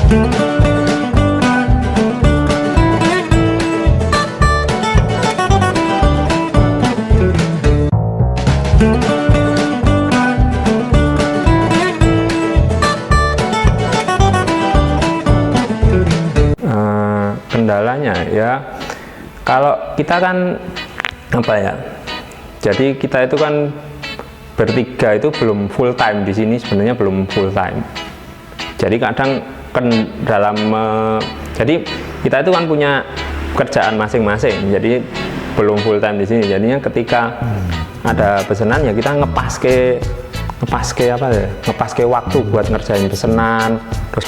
Kendalanya ya, kalau kita kan apa ya, jadi kita itu kan bertiga itu belum full time di sini, sebenarnya belum full time. Jadi kadang kan jadi kita itu kan punya pekerjaan masing-masing, jadi belum full time di sini. Jadinya ketika ada pesanan ya kita ngepaske waktu buat ngerjain pesanan. Terus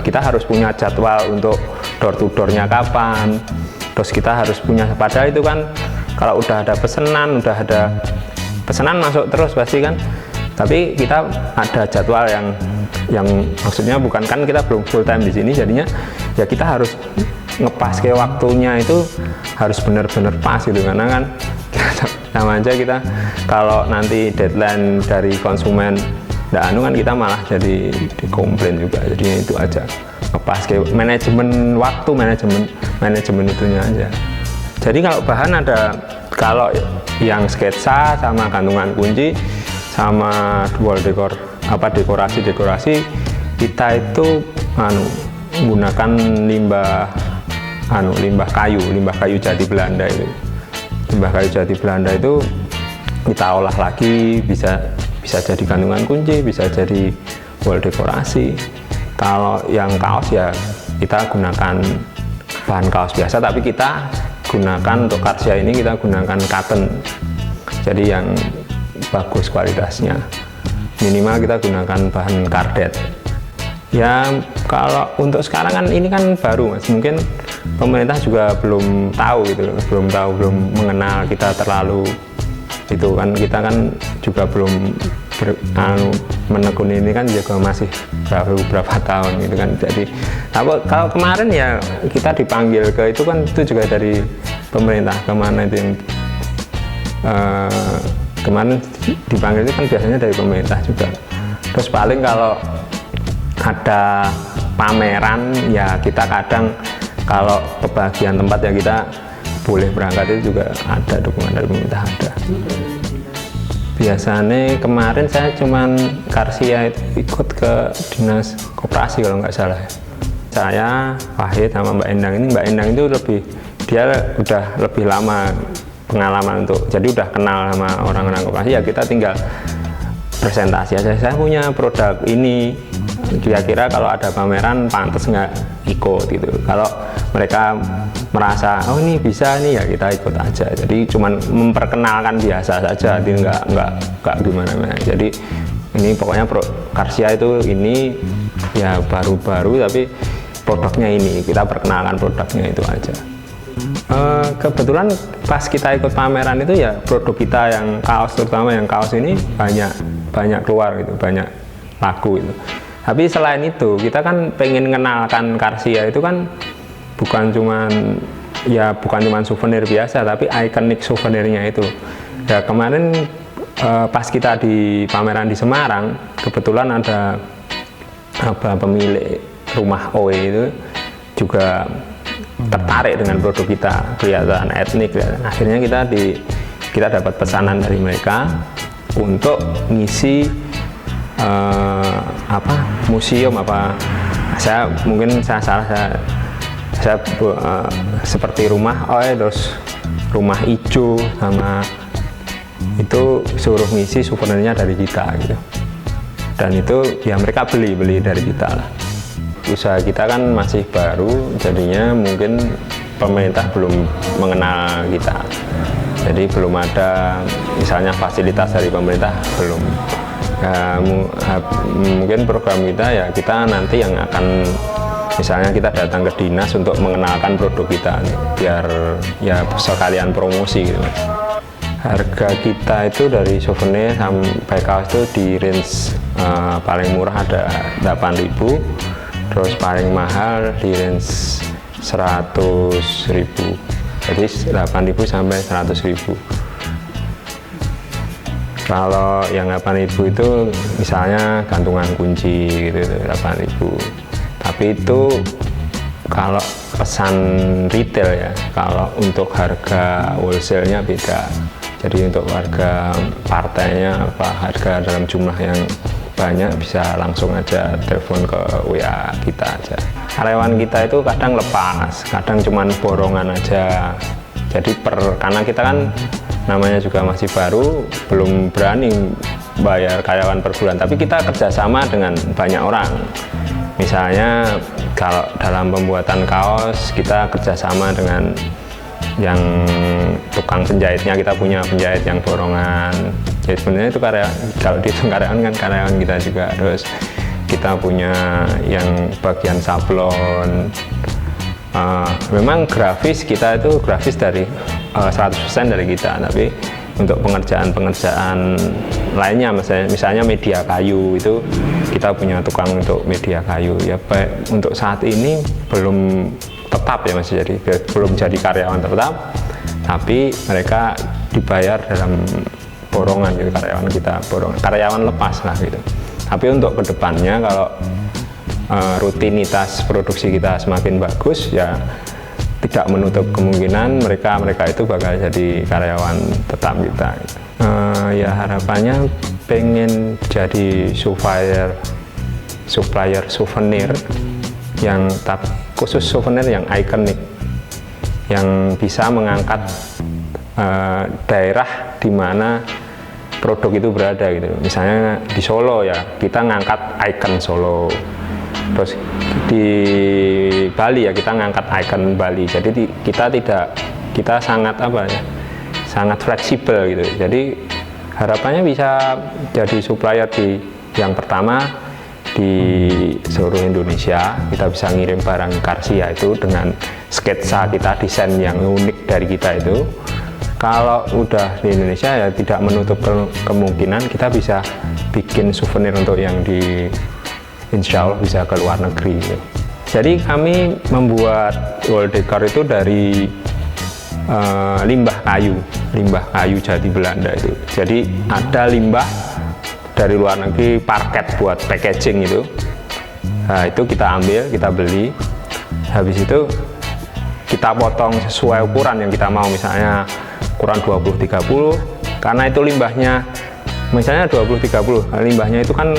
kita harus punya jadwal untuk door to door-nya kapan. Terus kita harus punya, padahal itu kan kalau udah ada pesanan masuk terus pasti kan. Tapi kita ada jadwal yang maksudnya bukan kan kita belum full time di sini, jadinya ya kita harus ngepaske waktunya itu harus benar-benar pas gitu, karena kan sama aja kita kalau nanti deadline dari konsumen kan kita malah jadi dikomplain juga. Jadinya itu aja, ngepas ke manajemen waktu, manajemen itunya aja. Jadi kalau bahan ada, kalau yang sketsa sama gantungan kunci sama wall decor dekorasi kita itu menggunakan limbah kayu jati Belanda itu. Limbah kayu jati Belanda itu kita olah lagi, bisa jadi gantungan kunci, bisa jadi wall dekorasi. Kalau yang kaos ya kita gunakan bahan kaos biasa, tapi kita gunakan untuk Karsia ini kita gunakan cotton, jadi yang bagus kualitasnya. Minimal kita gunakan bahan kardet. Ya kalau untuk sekarang kan ini kan baru Mas, mungkin pemerintah juga belum tahu gitu, belum mengenal kita terlalu itu kan, kita kan juga belum menekuni ini kan juga masih baru berapa tahun gitu kan. Jadi kalau kemarin ya kita dipanggil ke itu kan, itu juga dari pemerintah. Kemana itu yang kemarin dipanggil itu kan biasanya dari pemerintah juga. Terus paling kalau ada pameran ya kita kadang kalau kebagian tempat ya kita boleh berangkat, itu juga ada dukungan dari pemerintah, ada. Biasanya kemarin saya cuman Karsia itu ikut ke dinas koperasi kalau nggak salah. Saya, Wahid sama Mbak Endang ini, Mbak Endang itu dia udah lebih lama pengalaman jadi udah kenal sama orang-orang koperasi, ya kita tinggal presentasi aja. Saya punya produk ini, kira-kira kalau ada pameran pantas nggak ikut gitu. Kalau mereka merasa oh ini bisa nih ya kita ikut aja. Jadi cuman memperkenalkan biasa saja, jadi nggak gimana-mana. Jadi ini pokoknya Karsia itu ini ya baru-baru, tapi produknya ini kita perkenalkan produknya itu aja. Kebetulan pas kita ikut pameran itu ya produk kita yang kaos, terutama yang kaos ini banyak keluar gitu, banyak laku gitu. Tapi selain itu kita kan pengen kenalkan Karsia itu kan bukan cuman souvenir biasa, tapi ikonik souvenirnya itu. Ya kemarin pas kita di pameran di Semarang, kebetulan ada pemilik rumah OE itu juga tertarik dengan produk kita, kelihatan etnik. Akhirnya kita dapat pesanan dari mereka untuk ngisi museum saya seperti rumah terus rumah hijau sama itu suruh ngisi souvenirnya dari kita gitu. Dan itu ya mereka beli dari kita lah. Usaha kita kan masih baru, jadinya mungkin pemerintah belum mengenal kita, jadi belum ada misalnya fasilitas dari pemerintah belum. Mungkin program kita ya kita nanti yang akan misalnya kita datang ke dinas untuk mengenalkan produk kita biar ya sekalian promosi gitu. Harga kita itu dari souvenir sampai kaos itu di range paling murah ada 8.000, terus paling mahal di range 100.000, jadi 8.000 sampai 100.000. Kalau yang 8.000 itu misalnya gantungan kunci gitu, 8.000. tapi itu kalau pesan retail ya. Kalau untuk harga wholesale-nya beda. Jadi untuk harga partainya harga dalam jumlah yang banyak bisa langsung aja telepon ke WA kita aja. Karyawan kita itu kadang lepas, kadang cuman borongan aja. Jadi karena kita kan namanya juga masih baru, belum berani bayar karyawan per bulan, tapi kita kerjasama dengan banyak orang. Misalnya kalau dalam pembuatan kaos kita kerjasama dengan yang tukang penjahitnya, kita punya penjahit yang borongan. Jadi sebenarnya itu kalau dihitung karyawan kan karyawan kita juga. Terus kita punya yang bagian sablon. Memang grafis kita itu grafis dari 100% dari kita, tapi untuk pengerjaan lainnya misalnya media kayu itu kita punya tukang untuk media kayu ya. Untuk saat ini belum tetap ya Mas, jadi belum jadi karyawan tetap, tapi mereka dibayar dalam borongan gitu, karyawan lepas lah gitu. Tapi untuk kedepannya kalau rutinitas produksi kita semakin bagus ya, tidak menutup kemungkinan mereka itu bakal jadi karyawan tetap kita gitu. Ya harapannya pengen jadi supplier souvenir yang khusus souvenir yang ikonik, yang bisa mengangkat daerah di mana produk itu berada gitu. Misalnya di Solo ya, kita ngangkat ikon Solo. Terus di Bali ya, kita ngangkat ikon Bali. Jadi kita sangat sangat fleksibel gitu. Jadi harapannya bisa jadi supplier yang pertama di seluruh Indonesia. Kita bisa ngirim barang Karsia itu dengan sketsa kita, desain yang unik dari kita itu. Kalau udah di Indonesia ya tidak menutup kemungkinan kita bisa bikin souvenir untuk yang insya Allah bisa ke luar negeri gitu. Jadi kami membuat wall decor itu dari limbah kayu jati Belanda itu. Jadi ada limbah dari luar negeri, parket buat packaging itu. Nah itu kita ambil, kita beli. Habis itu kita potong sesuai ukuran yang kita mau, misalnya ukuran 20-30, karena itu limbahnya misalnya 20-30, limbahnya itu kan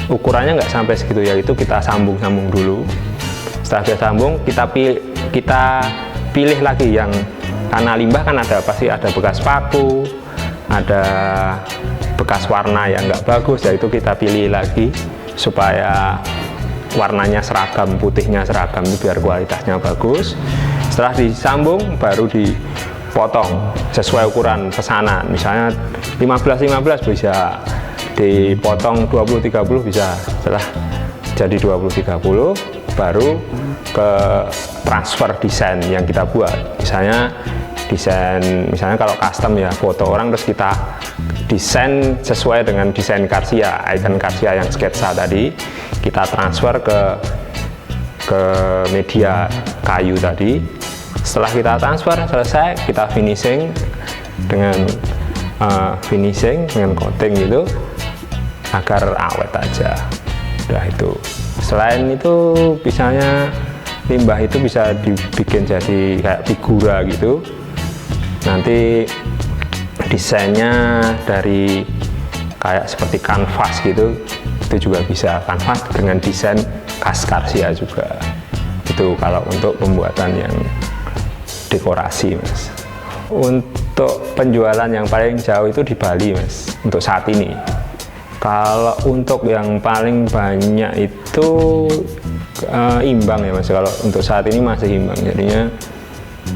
ukurannya nggak sampai segitu ya, itu kita sambung dulu. Setelah kita sambung, kita pilih lagi yang, karena limbah kan pasti ada bekas paku, ada bekas warna yang nggak bagus, ya itu kita pilih lagi supaya warnanya seragam, putihnya seragam, itu biar kualitasnya bagus. Setelah disambung baru dipotong sesuai ukuran pesanan, misalnya 15-15 bisa dipotong 20-30 bisa. Setelah jadi 20-30 baru ke transfer desain yang kita buat. Misalnya kalau custom ya, foto orang terus kita desain sesuai dengan desain Karsia, icon Karsia yang sketsa tadi, kita transfer ke media kayu tadi. Setelah kita transfer selesai, kita finishing dengan coating gitu agar awet aja. Udah itu. Selain itu, misalnya limbah itu bisa dibikin jadi kayak figura gitu. Nanti desainnya dari kayak seperti kanvas gitu, itu juga bisa kanvas dengan desain khas Karsia juga. Itu kalau untuk pembuatan yang dekorasi Mas. Untuk penjualan yang paling jauh itu di Bali Mas, untuk saat ini. Kalau untuk yang paling banyak itu imbang ya Mas, kalau untuk saat ini masih imbang. Jadinya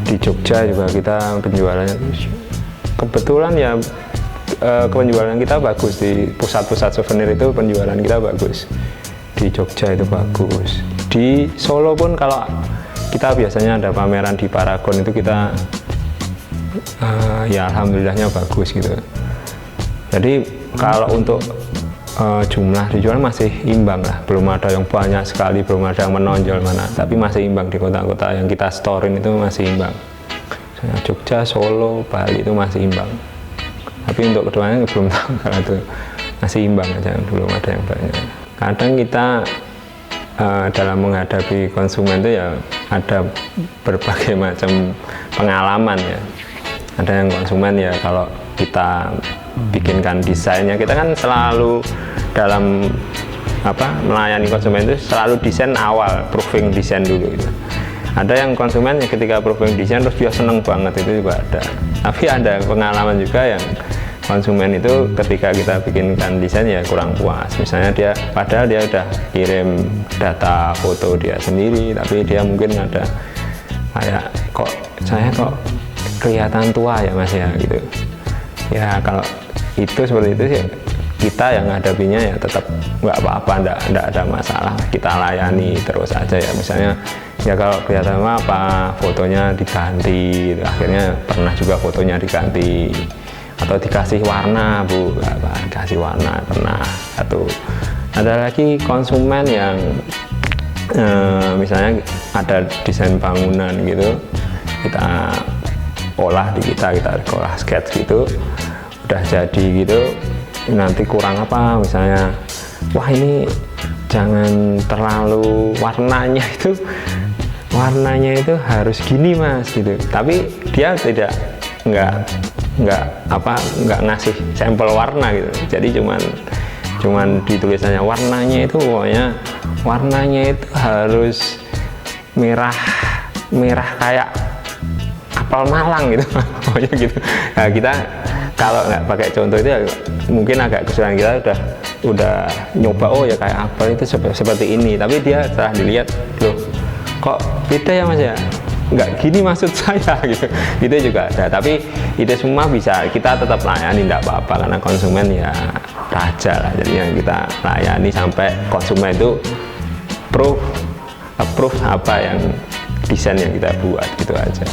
di Jogja juga kita penjualannya kebetulan ya, penjualan kita bagus. Di pusat-pusat souvenir itu penjualan kita bagus, di Jogja itu bagus. Di Solo pun kalau kita biasanya ada pameran di Paragon itu kita ya alhamdulillahnya bagus gitu. Jadi kalau untuk jumlah dijual masih imbang lah, belum ada yang banyak sekali, belum ada yang menonjol mana, tapi masih imbang di kota-kota yang kita storein itu masih imbang. Misalnya Jogja, Solo, Bali itu masih imbang. Tapi untuk kedepannya belum tahu, kalau itu masih imbang aja, belum ada yang banyak. Kadang kita dalam menghadapi konsumen itu ya ada berbagai macam pengalaman ya. Ada yang konsumen ya kalau kita bikinkan desainnya, kita kan selalu dalam melayani konsumen itu selalu desain awal, proofing desain dulu gitu. Ada yang konsumen yang ketika proofing desain terus dia seneng banget, itu juga ada. Tapi ada pengalaman juga yang konsumen itu ketika kita bikinkan desain ya kurang puas. Misalnya dia padahal dia udah kirim data foto dia sendiri, tapi dia mungkin ada kayak kok saya kok kelihatan tua ya mas ya gitu. Ya kalau itu seperti itu sih kita yang hadapinya ya tetap nggak apa-apa, nggak ada masalah, kita layani terus aja ya. Misalnya ya kalau kelihatan apa fotonya diganti, akhirnya pernah juga fotonya diganti atau dikasih warna bu, dikasih warna pernah satu. Ada lagi konsumen yang misalnya ada desain bangunan gitu, kita olah kita olah sketch gitu, udah jadi gitu, nanti kurang apa misalnya, wah ini jangan terlalu warnanya itu harus gini mas gitu, tapi dia nggak ngasih sampel warna gitu, jadi cuman di tulisannya warnanya itu pokoknya warnanya itu harus merah kayak apel Malang gitu pokoknya gitu. Nah, kita kalau nggak pakai contoh itu ya mungkin agak kesulitan, kita udah nyoba oh ya kayak apel itu seperti ini, tapi dia setelah dilihat loh kok beda ya mas ya, nggak gini maksud saya gitu. Itu juga ada, tapi itu semua bisa kita tetap layani, nggak apa-apa karena konsumen ya raja lah. Jadi yang kita layani sampai konsumen itu approve apa yang desain yang kita buat gitu aja.